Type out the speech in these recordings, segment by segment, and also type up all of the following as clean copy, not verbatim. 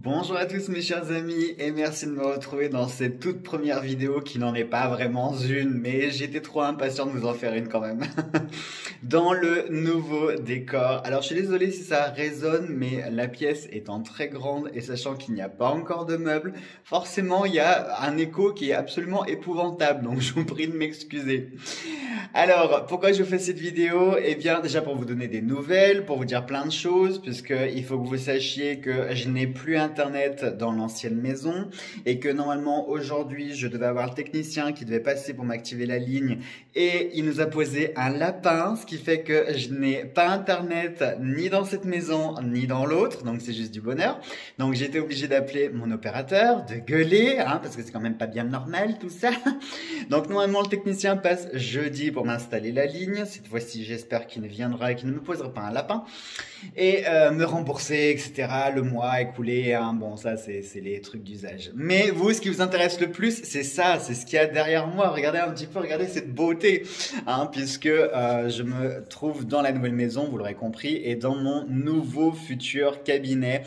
Bonjour à tous mes chers amis et merci de me retrouver dans cette toute première vidéo qui n'en est pas vraiment une, mais j'étais trop impatient de vous en faire une quand même. Dans le nouveau décor. Alors je suis désolé si ça résonne, mais la pièce étant très grande et sachant qu'il n'y a pas encore de meubles, forcément il y a un écho qui est absolument épouvantable, donc je vous prie de m'excuser. Alors, pourquoi je vous fais cette vidéo? Eh bien, déjà pour vous donner des nouvelles, pour vous dire plein de choses, puisque il faut que vous sachiez que je n'ai plus internet dans l'ancienne maison et que normalement aujourd'hui je devais avoir le technicien qui devait passer pour m'activer la ligne et il nous a posé un lapin, ce qui fait que je n'ai pas internet ni dans cette maison ni dans l'autre, donc c'est juste du bonheur. Donc j'étais obligé d'appeler mon opérateur, de gueuler, parce que c'est quand même pas bien normal tout ça. Donc normalement le technicien passe jeudi pour m'installer la ligne. Cette fois-ci j'espère qu'il ne viendra et qu'il ne me posera pas un lapin et me rembourser, etc. Le mois écoulé, bon ça c'est les trucs d'usage. Mais vous, ce qui vous intéresse le plus, c'est ça, c'est ce qu'il y a derrière moi. Regardez un petit peu, regardez cette beauté, puisque je me trouve dans la nouvelle maison, vous l'aurez compris, et dans mon nouveau futur cabinet.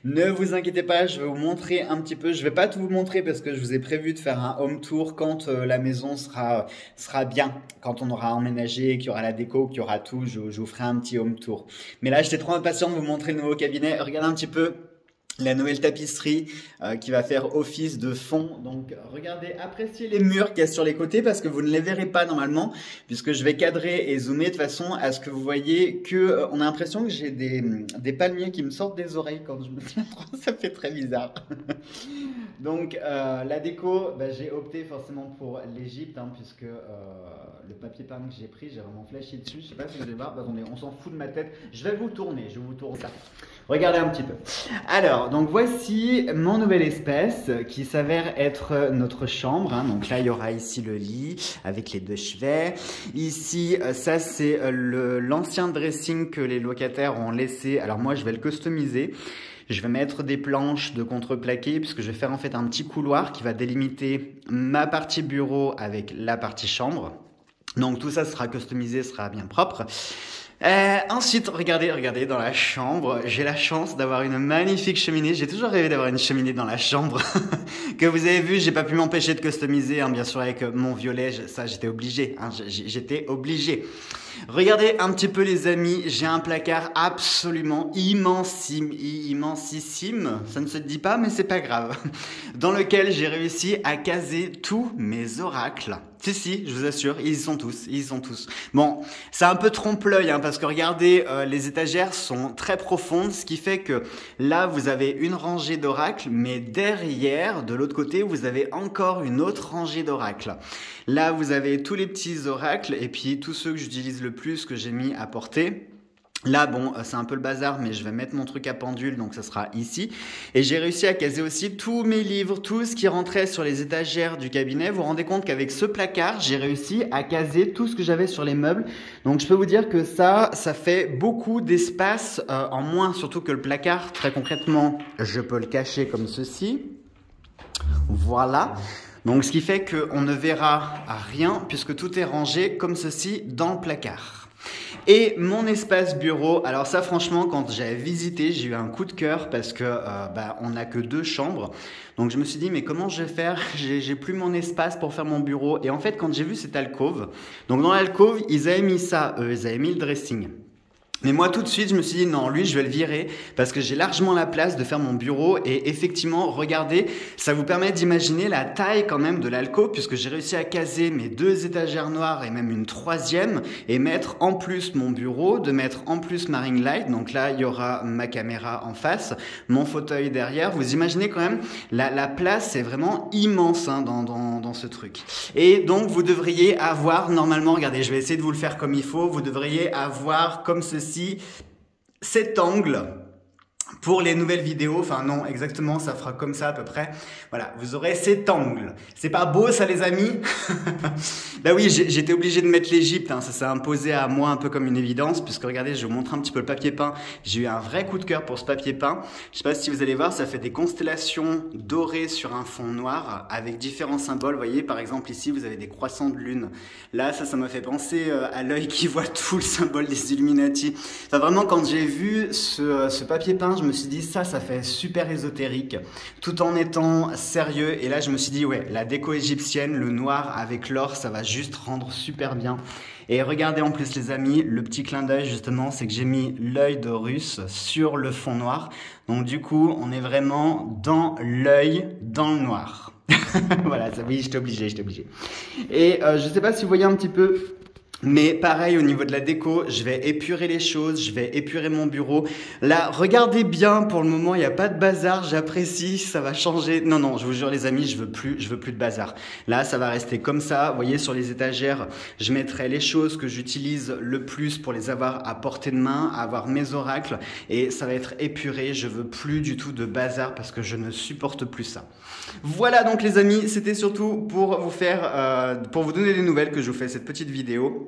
Ne vous inquiétez pas, je vais vous montrer un petit peu. Je vais pas tout vous montrer parce que je vous ai prévu de faire un home tour quand la maison sera bien, quand on aura emménagé, qu'il y aura la déco, qu'il y aura tout. Je vous ferai un petit home tour. Mais là, j'étais trop impatient de vous montrer le nouveau cabinet. Regardez un petit peu la nouvelle tapisserie qui va faire office de fond. Donc regardez, appréciez les murs qu'il y a sur les côtés parce que vous ne les verrez pas normalement puisque je vais cadrer et zoomer de façon à ce que vous voyez que on a l'impression que j'ai des palmiers qui me sortent des oreilles quand je me tiens trop, ça fait très bizarre. Donc la déco, j'ai opté forcément pour l'Égypte puisque le papier peint que j'ai pris, j'ai vraiment flashé dessus. Je sais pas si vous allez voir, attendez, on s'en fout de ma tête. Je vais vous tourner, je vous tourne ça. Regardez un petit peu. Alors, donc voici mon nouvel espace qui s'avère être notre chambre. Donc là, il y aura ici le lit avec les deux chevets. Ici, ça c'est l'ancien dressing que les locataires ont laissé. Alors moi, je vais le customiser. Je vais mettre des planches de contreplaqué puisque je vais faire en fait un petit couloir qui va délimiter ma partie bureau avec la partie chambre. Donc tout ça sera customisé, sera bien propre. Ensuite, regardez dans la chambre, j'ai la chance d'avoir une magnifique cheminée. J'ai toujours rêvé d'avoir une cheminée dans la chambre. Que vous avez vu, j'ai pas pu m'empêcher de customiser, bien sûr avec mon violet, ça j'étais obligé, j'étais obligé. Regardez un petit peu les amis, j'ai un placard absolument immensissime, ça ne se dit pas mais c'est pas grave, dans lequel j'ai réussi à caser tous mes oracles. Si, je vous assure, ils y sont tous. Bon, c'est un peu trompe-l'œil parce que regardez, les étagères sont très profondes, ce qui fait que là, vous avez une rangée d'oracles, mais derrière, de l'autre côté, vous avez encore une autre rangée d'oracles. Là, vous avez tous les petits oracles et puis tous ceux que j'utilise le plus, que j'ai mis à portée. Là, bon, c'est un peu le bazar, mais je vais mettre mon truc à pendule, donc ça sera ici. Et j'ai réussi à caser aussi tous mes livres, tout ce qui rentrait sur les étagères du cabinet. Vous vous rendez compte qu'avec ce placard, j'ai réussi à caser tout ce que j'avais sur les meubles. Donc je peux vous dire que ça fait beaucoup d'espace en moins, surtout que le placard, très concrètement, je peux le cacher comme ceci. Voilà. Donc ce qui fait qu'on ne verra rien puisque tout est rangé comme ceci dans le placard. Et mon espace bureau, alors ça franchement quand j'avais visité j'ai eu un coup de cœur parce que on n'a que 2 chambres. Donc je me suis dit mais comment je vais faire, j'ai plus mon espace pour faire mon bureau. Et en fait quand j'ai vu cette alcôve, donc dans l'alcôve ils avaient mis ça, ils avaient mis le dressing. Mais moi tout de suite je me suis dit non, lui je vais le virer parce que j'ai largement la place de faire mon bureau et effectivement regardez, ça vous permet d'imaginer la taille quand même de l'alcôve puisque j'ai réussi à caser mes 2 étagères noires et même une 3e et mettre en plus mon bureau, de mettre en plus ma ring light. Donc là il y aura ma caméra en face, mon fauteuil derrière. Vous imaginez quand même la place c'est vraiment immense dans ce truc. Et donc vous devriez avoir normalement, regardez je vais essayer de vous le faire comme il faut, vous devriez avoir comme ceci cet angle pour les nouvelles vidéos, enfin non exactement ça fera comme ça à peu près, voilà vous aurez cet angle, c'est pas beau ça les amis? Bah oui j'étais obligé de mettre l'Égypte, ça s'est imposé à moi un peu comme une évidence puisque regardez je vais vous montrer un petit peu le papier peint, j'ai eu un vrai coup de cœur pour ce papier peint, je sais pas si vous allez voir ça fait des constellations dorées sur un fond noir avec différents symboles, vous voyez par exemple ici vous avez des croissants de lune, là ça m'a fait penser à l'œil qui voit tout le symbole des Illuminati, enfin vraiment quand j'ai vu ce papier peint je je me suis dit ça fait super ésotérique, tout en étant sérieux. Et là, je me suis dit, ouais, la déco égyptienne, le noir avec l'or, ça va juste rendre super bien. Et regardez en plus les amis, le petit clin d'œil justement, c'est que j'ai mis l'œil d'Horus sur le fond noir. Donc du coup, on est vraiment dans l'œil, dans le noir. Voilà, ça, oui, j'étais obligé. Et je sais pas si vous voyez un petit peu, mais pareil au niveau de la déco, je vais épurer les choses, je vais épurer mon bureau. Là, regardez bien, pour le moment, il n'y a pas de bazar, j'apprécie, ça va changer. Non, je vous jure les amis, je veux plus de bazar. Là, ça va rester comme ça. Vous voyez, sur les étagères, je mettrai les choses que j'utilise le plus pour les avoir à portée de main, à avoir mes oracles. Et ça va être épuré, je veux plus du tout de bazar parce que je ne supporte plus ça. Voilà donc les amis, c'était surtout pour vous faire, pour vous donner des nouvelles que je vous fais cette petite vidéo.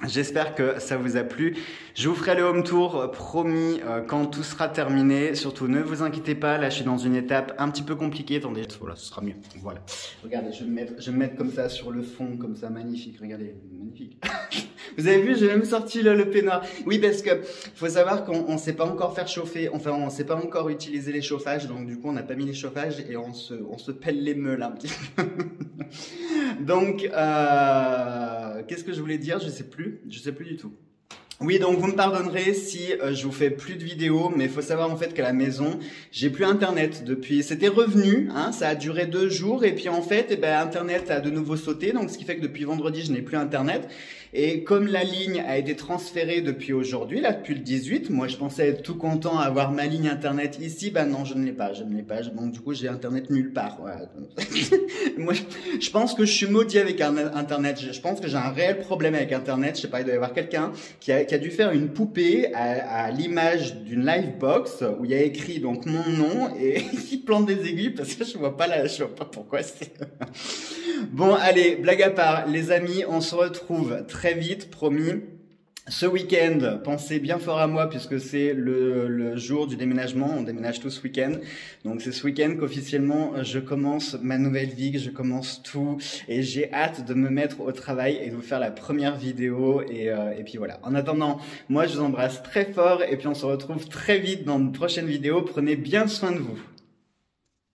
J'espère que ça vous a plu. Je vous ferai le home tour, promis, quand tout sera terminé. Surtout, ne vous inquiétez pas, là je suis dans une étape un petit peu compliquée. Attendez, voilà, ce sera mieux. Voilà. Regardez, je vais me mettre comme ça sur le fond, comme ça, magnifique. Regardez, magnifique. Vous avez vu, j'ai même sorti le peignoir. Oui, parce que faut savoir qu'on ne sait pas encore faire chauffer, enfin on ne sait pas encore utiliser les chauffages, donc du coup on n'a pas mis les chauffages et on se pèle les meules un petit peu. Donc, qu'est-ce que je voulais dire? Je sais plus du tout. Oui, donc vous me pardonnerez si je vous fais plus de vidéos, mais il faut savoir en fait qu'à la maison, j'ai plus internet depuis, c'était revenu, hein, ça a duré 2 jours et puis en fait, internet a de nouveau sauté, donc ce qui fait que depuis vendredi, je n'ai plus internet. Et comme la ligne a été transférée depuis aujourd'hui, là depuis le 18, moi je pensais être tout content à avoir ma ligne internet ici, non, je ne l'ai pas, donc du coup j'ai internet nulle part. Voilà. Moi je pense que je suis maudit avec internet, je pense que j'ai un réel problème avec internet, je sais pas, il doit y avoir quelqu'un qui a dû faire une poupée à l'image d'une Livebox où il y a écrit donc mon nom et qui plante des aiguilles parce que je vois pas pourquoi c'est. Bon, allez, blague à part, les amis, on se retrouve très vite, promis. Ce week-end, pensez bien fort à moi puisque c'est le jour du déménagement, on déménage tout ce week-end. Donc c'est ce week-end qu'officiellement je commence ma nouvelle vie, que je commence tout et j'ai hâte de me mettre au travail et de vous faire la première vidéo et puis voilà. En attendant, moi je vous embrasse très fort et puis on se retrouve très vite dans une prochaine vidéo. Prenez bien soin de vous.